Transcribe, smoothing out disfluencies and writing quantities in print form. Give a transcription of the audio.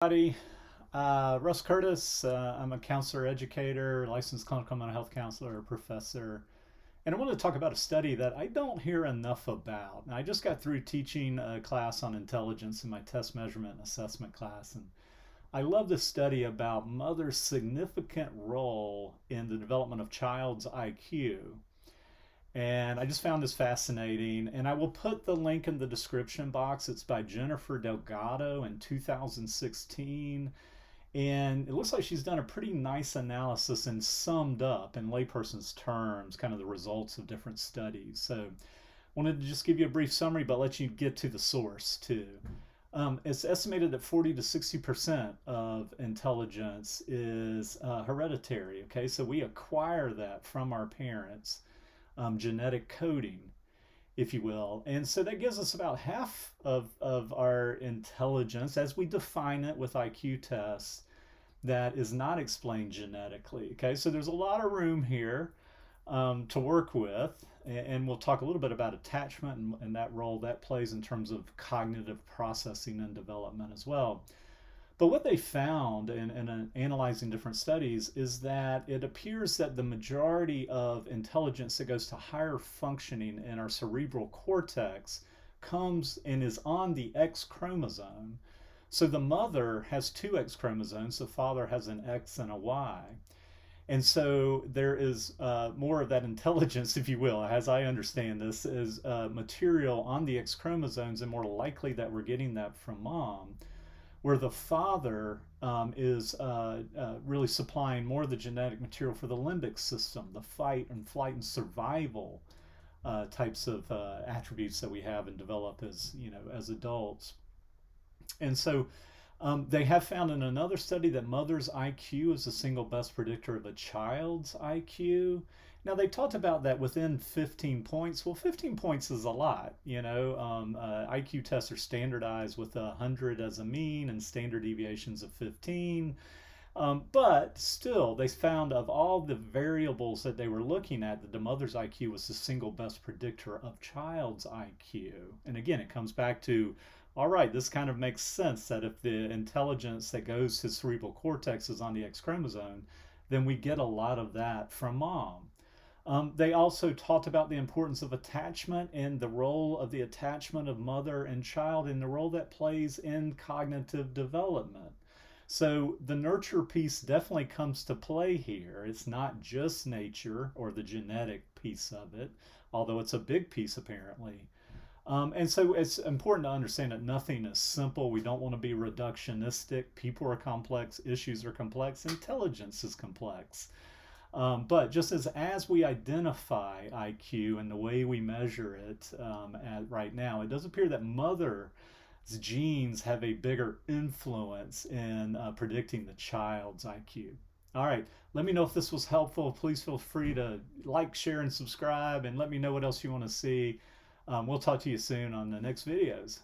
Everybody. Russ Curtis. I'm a counselor educator, licensed clinical mental health counselor, professor. And I want to talk about a study that I don't hear enough about. And I just got through teaching a class on intelligence in my test measurement and assessment class. And I love this study about mother's significant role in the development of child's IQ. And I just found this fascinating. And I will put the link in the description box. It's by Jennifer Delgado in 2016. And it looks like she's done a pretty nice analysis and summed up in layperson's terms kind of the results of different studies. So I wanted to just give you a brief summary, but let you get to the source too. It's estimated that 40 to 60% of intelligence is hereditary. Okay, so we acquire that from our parents, genetic coding, if you will. And so that gives us about half of our intelligence as we define it with IQ tests that is not explained genetically. Okay, so there's a lot of room here to work with. And we'll talk a little bit about attachment and that role that plays in terms of cognitive processing and development as well. But what they found in analyzing different studies is that it appears that the majority of intelligence that goes to higher functioning in our cerebral cortex comes and is on the X chromosome. So the mother has two X chromosomes, the father has an X and a Y. And so there is more of that intelligence, if you will, as I understand this, is material on the X chromosomes, and more likely that we're getting that from mom, where the father is really supplying more of the genetic material for the limbic system, the fight and flight and survival types of attributes that we have and develop as as adults. And so they have found in another study that mother's IQ is the single best predictor of a child's IQ. Now, they talked about that within 15 points. Well, 15 points is a lot. IQ tests are standardized with 100 as a mean and standard deviations of 15. But still, they found of all the variables that they were looking at, that the mother's IQ was the single best predictor of child's IQ. And again, it comes back to, all right, this kind of makes sense that if the intelligence that goes to cerebral cortex is on the X chromosome, then we get a lot of that from mom. They also talked about the importance of attachment and the role of the attachment of mother and child and the role that plays in cognitive development. So the nurture piece definitely comes to play here. It's not just nature or the genetic piece of it, although it's a big piece apparently. And so it's important to understand that nothing is simple. We don't want to be reductionistic. People are complex, issues are complex, intelligence is complex. But just as we identify IQ and the way we measure it right now, it does appear that mother's genes have a bigger influence in predicting the child's IQ. All right, let me know if this was helpful. Please feel free to like, share, and subscribe, and let me know what else you want to see. We'll talk to you soon on the next videos.